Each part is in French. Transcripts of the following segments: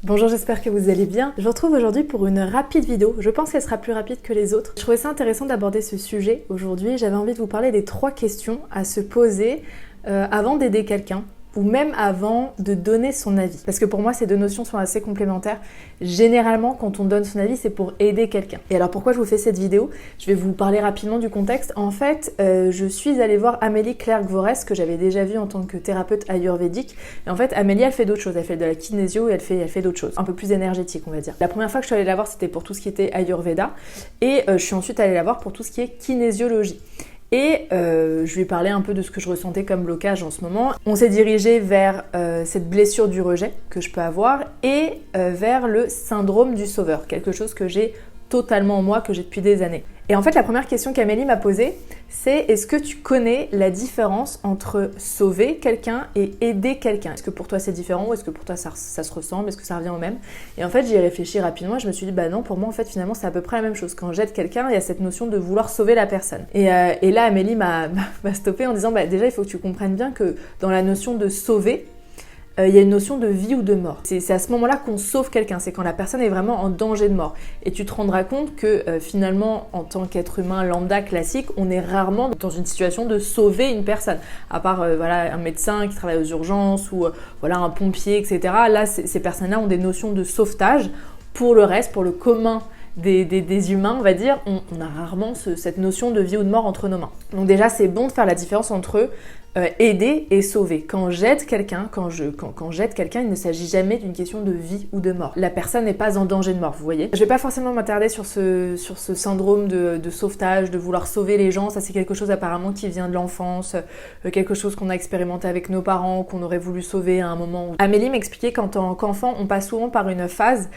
Bonjour, j'espère que vous allez bien. Je vous retrouve aujourd'hui pour une rapide vidéo. Je pense qu'elle sera plus rapide que les autres. Je trouvais ça intéressant d'aborder ce sujet aujourd'hui. J'avais envie de vous parler des 3 questions à se poser avant d'aider quelqu'un ou même avant de donner son avis. Parce que pour moi, ces deux notions sont assez complémentaires. Généralement, quand on donne son avis, c'est pour aider quelqu'un. Et alors pourquoi je vous fais cette vidéo? Je vais vous parler rapidement du contexte. En fait, je suis allée voir Amélie Claire-Gvorès, que j'avais déjà vue en tant que thérapeute ayurvédique. Et en fait, Amélie, elle fait d'autres choses. Elle fait de la kinésio et elle fait d'autres choses. Un peu plus énergétiques, on va dire. La première fois que je suis allée la voir, c'était pour tout ce qui était ayurveda. Et je suis ensuite allée la voir pour tout ce qui est kinésiologie. Et je lui ai parlé un peu de ce que je ressentais comme blocage en ce moment. On s'est dirigé vers cette blessure du rejet que je peux avoir et vers le syndrome du sauveur, quelque chose que j'ai totalement en moi, que j'ai depuis des années. Et en fait, la première question qu'Amélie m'a posée, c'est est-ce que tu connais la différence entre sauver quelqu'un et aider quelqu'un? Est-ce que pour toi c'est différent ou est-ce que pour toi ça se ressemble? Est-ce que ça revient au même? Et en fait, j'y ai réfléchi rapidement et je me suis dit, bah non, pour moi en fait finalement c'est à peu près la même chose. Quand j'aide quelqu'un, il y a cette notion de vouloir sauver la personne. Et là, Amélie m'a stoppé en disant, bah déjà il faut que tu comprennes bien que dans la notion de sauver, il y a une notion de vie ou de mort. C'est à ce moment-là qu'on sauve quelqu'un, c'est quand la personne est vraiment en danger de mort. Et tu te rendras compte que finalement, en tant qu'être humain lambda classique, on est rarement dans une situation de sauver une personne. À part un médecin qui travaille aux urgences ou un pompier, etc. Là, ces personnes-là ont des notions de sauvetage. Pour le reste, pour le commun des humains, on va dire, on a rarement cette notion de vie ou de mort entre nos mains. Donc déjà, c'est bon de faire la différence entre aider et sauver. Quand j'aide quelqu'un, il ne s'agit jamais d'une question de vie ou de mort. La personne n'est pas en danger de mort, vous voyez. Je vais pas forcément m'attarder sur ce syndrome de sauvetage, de vouloir sauver les gens. Ça, c'est quelque chose apparemment qui vient de l'enfance, quelque chose qu'on a expérimenté avec nos parents, qu'on aurait voulu sauver à un moment. Amélie m'expliquait qu'en tant qu'enfant, on passe souvent par une phase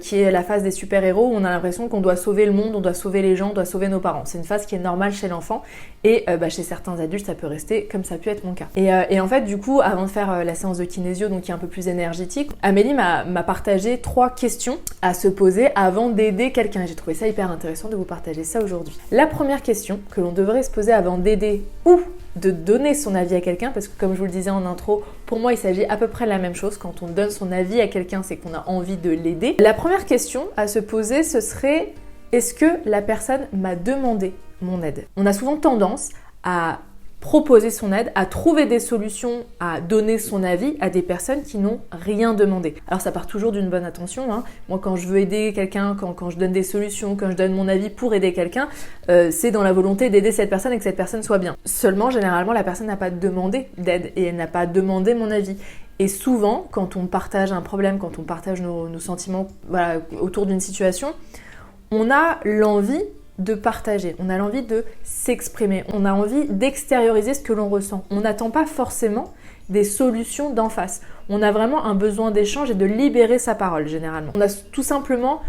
qui est la phase des super-héros, où on a l'impression qu'on doit sauver le monde, on doit sauver les gens, on doit sauver nos parents. C'est une phase qui est normale chez l'enfant et chez certains adultes, ça peut rester comme ça a pu être mon cas. Et en fait, du coup, avant de faire la séance de kinésio, donc qui est un peu plus énergétique, Amélie m'a partagé 3 questions à se poser avant d'aider quelqu'un. J'ai trouvé ça hyper intéressant de vous partager ça aujourd'hui. La première question que l'on devrait se poser avant d'aider ou de donner son avis à quelqu'un, parce que comme je vous le disais en intro, pour moi il s'agit à peu près de la même chose. Quand on donne son avis à quelqu'un, c'est qu'on a envie de l'aider. La première question à se poser, ce serait: est-ce que la personne m'a demandé mon aide? On a souvent tendance à proposer son aide, à trouver des solutions, à donner son avis à des personnes qui n'ont rien demandé. Alors ça part toujours d'une bonne intention, hein. Moi quand je veux aider quelqu'un, quand je donne des solutions, quand je donne mon avis pour aider quelqu'un, c'est dans la volonté d'aider cette personne et que cette personne soit bien. Seulement, généralement, la personne n'a pas demandé d'aide et elle n'a pas demandé mon avis. Et souvent, quand on partage un problème, quand on partage nos sentiments autour d'une situation, on a l'envie de partager, on a l'envie de s'exprimer, on a envie d'extérioriser ce que l'on ressent. On n'attend pas forcément des solutions d'en face. On a vraiment un besoin d'échange et de libérer sa parole, généralement. On a tout simplement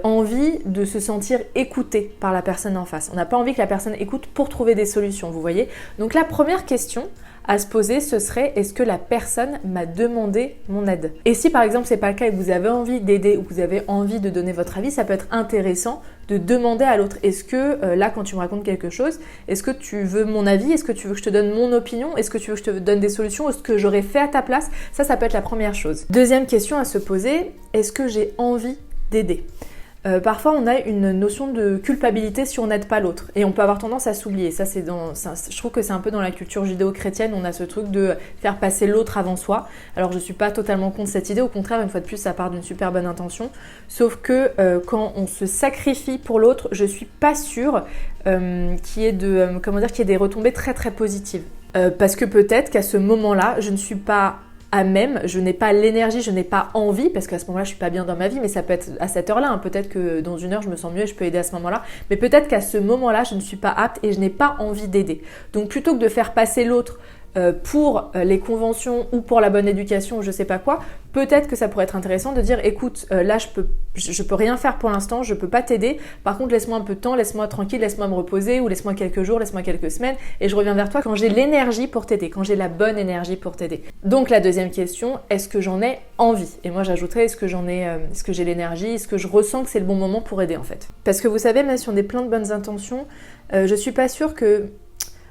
envie de se sentir écouté par la personne en face. On n'a pas envie que la personne écoute pour trouver des solutions, vous voyez. Donc la première question à se poser, ce serait: est-ce que la personne m'a demandé mon aide? Et si par exemple c'est pas le cas et que vous avez envie d'aider ou que vous avez envie de donner votre avis, ça peut être intéressant de demander à l'autre: est-ce que là quand tu me racontes quelque chose, est-ce que tu veux mon avis? Est-ce que tu veux que je te donne mon opinion? Est-ce que tu veux que je te donne des solutions? Est-ce que j'aurais fait à ta place? Ça peut être la première chose. Deuxième question à se poser: est-ce que j'ai envie d'aider? Parfois on a une notion de culpabilité si on n'aide pas l'autre et on peut avoir tendance à s'oublier. Je trouve que c'est un peu dans la culture judéo-chrétienne, on a ce truc de faire passer l'autre avant soi. Alors je suis pas totalement contre cette idée, au contraire, une fois de plus, ça part d'une super bonne intention. Sauf que quand on se sacrifie pour l'autre, je suis pas sûre qu'il y ait des retombées très très positives. Parce que peut-être qu'à ce moment-là, je ne suis pas à même, je n'ai pas l'énergie, je n'ai pas envie, parce qu'à ce moment-là, je suis pas bien dans ma vie, mais ça peut être à cette heure-là, hein. Peut-être que dans une heure, je me sens mieux et je peux aider à ce moment-là, mais peut-être qu'à ce moment-là, je ne suis pas apte et je n'ai pas envie d'aider. Donc plutôt que de faire passer l'autre pour les conventions ou pour la bonne éducation ou je sais pas quoi, peut-être que ça pourrait être intéressant de dire: écoute, là je peux rien faire pour l'instant, je peux pas t'aider, par contre laisse-moi un peu de temps, laisse-moi tranquille, laisse-moi me reposer, ou laisse-moi quelques jours, laisse-moi quelques semaines et je reviens vers toi quand j'ai l'énergie pour t'aider, quand j'ai la bonne énergie pour t'aider. Donc la deuxième question: est-ce que j'en ai envie? Et moi j'ajouterais: est-ce que j'ai l'énergie, est-ce que je ressens que c'est le bon moment pour aider en fait? Parce que vous savez, même si on a plein de bonnes intentions, je suis pas sûre que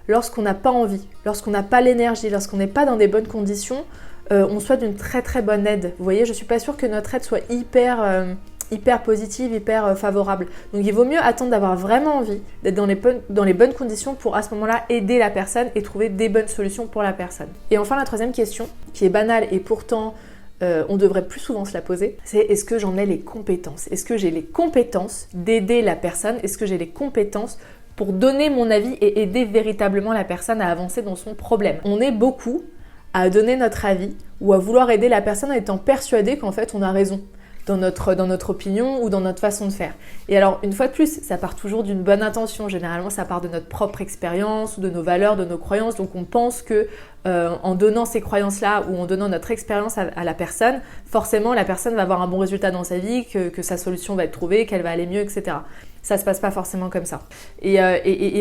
lorsqu'on n'a pas envie, lorsqu'on n'a pas l'énergie, lorsqu'on n'est pas dans des bonnes conditions, on soit d'une très très bonne aide. Vous voyez, je suis pas sûre que notre aide soit hyper positive, hyper favorable. Donc il vaut mieux attendre d'avoir vraiment envie, d'être dans les bonnes conditions pour à ce moment-là aider la personne et trouver des bonnes solutions pour la personne. Et enfin la troisième question, qui est banale et pourtant on devrait plus souvent se la poser, c'est est-ce que j'en ai les compétences? Est-ce que j'ai les compétences d'aider la personne? Est-ce que j'ai les compétences pour donner mon avis et aider véritablement la personne à avancer dans son problème? On est beaucoup à donner notre avis ou à vouloir aider la personne en étant persuadé qu'en fait on a raison dans notre opinion ou dans notre façon de faire. Et alors, une fois de plus, ça part toujours d'une bonne intention. Généralement, ça part de notre propre expérience ou de nos valeurs, de nos croyances. Donc, on pense que en donnant ces croyances-là ou en donnant notre expérience à la personne, forcément, la personne va avoir un bon résultat dans sa vie, que sa solution va être trouvée, qu'elle va aller mieux, etc. Ça se passe pas forcément comme ça. Et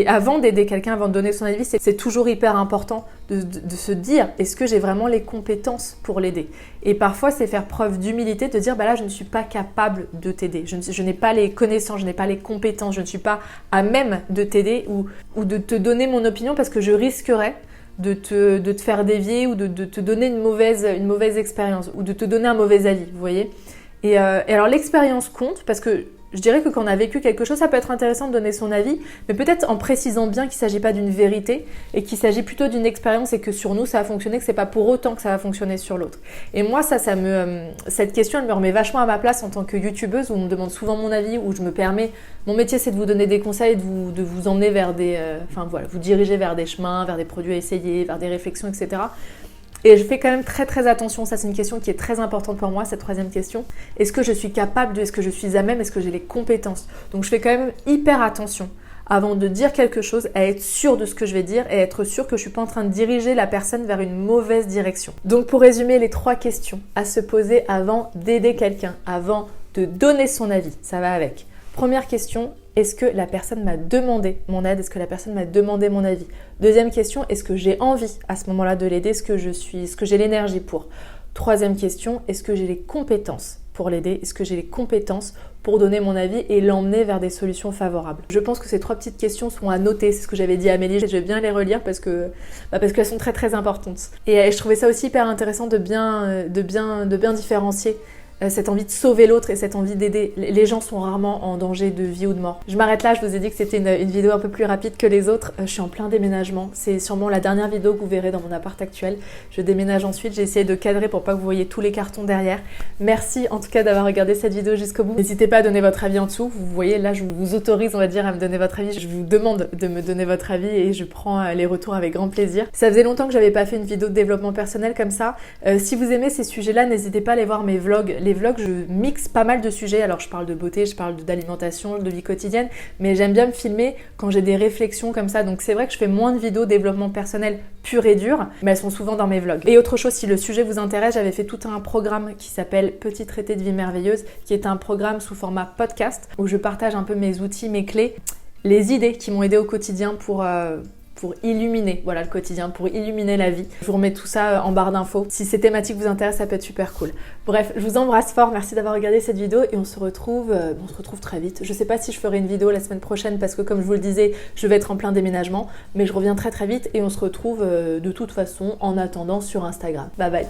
avant d'aider quelqu'un, avant de donner son avis, c'est toujours hyper important de se dire, est-ce que j'ai vraiment les compétences pour l'aider? Et parfois, c'est faire preuve d'humilité, de dire, bah là, je ne suis pas capable de t'aider. Je n'ai pas les connaissances, je n'ai pas les compétences, je ne suis pas à même de t'aider ou de te donner mon opinion parce que je risquerais de te faire dévier ou de te donner une mauvaise expérience ou de te donner un mauvais avis, vous voyez. Et alors, l'expérience compte parce que je dirais que quand on a vécu quelque chose, ça peut être intéressant de donner son avis, mais peut-être en précisant bien qu'il ne s'agit pas d'une vérité et qu'il s'agit plutôt d'une expérience et que sur nous, ça a fonctionné, que c'est pas pour autant que ça va fonctionner sur l'autre. Et moi, cette question, elle me remet vachement à ma place en tant que youtubeuse où on me demande souvent mon avis, où je me permets, mon métier, c'est de vous donner des conseils, de vous emmener vers vous diriger vers des chemins, vers des produits à essayer, vers des réflexions, etc. Et je fais quand même très très attention, ça c'est une question qui est très importante pour moi, cette troisième question. Est-ce que je suis capable est-ce que je suis à même, est-ce que j'ai les compétences? Donc je fais quand même hyper attention avant de dire quelque chose, à être sûre de ce que je vais dire et être sûre que je suis pas en train de diriger la personne vers une mauvaise direction. Donc pour résumer les 3 questions à se poser avant d'aider quelqu'un, avant de donner son avis, ça va avec. Première question, est-ce que la personne m'a demandé mon aide? Est-ce que la personne m'a demandé mon avis? Deuxième question, est-ce que j'ai envie à ce moment-là de l'aider? Est-ce que j'ai l'énergie pour? Troisième question, est-ce que j'ai les compétences pour l'aider? Est-ce que j'ai les compétences pour donner mon avis et l'emmener vers des solutions favorables? Je pense que ces 3 petites questions sont à noter, c'est ce que j'avais dit à Amélie, je vais bien les relire parce qu'elles sont très très importantes. Et je trouvais ça aussi hyper intéressant de bien différencier cette envie de sauver l'autre et cette envie d'aider. Les gens sont rarement en danger de vie ou de mort. Je m'arrête là, je vous ai dit que c'était une vidéo un peu plus rapide que les autres. Je suis en plein déménagement. C'est sûrement la dernière vidéo que vous verrez dans mon appart actuel. Je déménage ensuite, j'ai essayé de cadrer pour pas que vous voyez tous les cartons derrière. Merci en tout cas d'avoir regardé cette vidéo jusqu'au bout. N'hésitez pas à donner votre avis en dessous. Vous voyez, là je vous autorise, on va dire, à me donner votre avis. Je vous demande de me donner votre avis et je prends les retours avec grand plaisir. Ça faisait longtemps que j'avais pas fait une vidéo de développement personnel comme ça. Si vous aimez ces sujets-là, n'hésitez pas à aller voir mes vlogs. Les vlogs, je mixe pas mal de sujets. Alors je parle de beauté, je parle d'alimentation, de vie quotidienne, mais j'aime bien me filmer quand j'ai des réflexions comme ça. Donc c'est vrai que je fais moins de vidéos développement personnel pur et dur, mais elles sont souvent dans mes vlogs. Et autre chose, si le sujet vous intéresse, j'avais fait tout un programme qui s'appelle Petit traité de vie merveilleuse, qui est un programme sous format podcast où je partage un peu mes outils, mes clés, les idées qui m'ont aidé au quotidien pour illuminer le quotidien, pour illuminer la vie. Je vous remets tout ça en barre d'infos. Si ces thématiques vous intéressent, ça peut être super cool. Bref, je vous embrasse fort, merci d'avoir regardé cette vidéo et on se retrouve très vite. Je sais pas si je ferai une vidéo la semaine prochaine parce que comme je vous le disais, je vais être en plein déménagement, mais je reviens très très vite et on se retrouve de toute façon en attendant sur Instagram. Bye bye.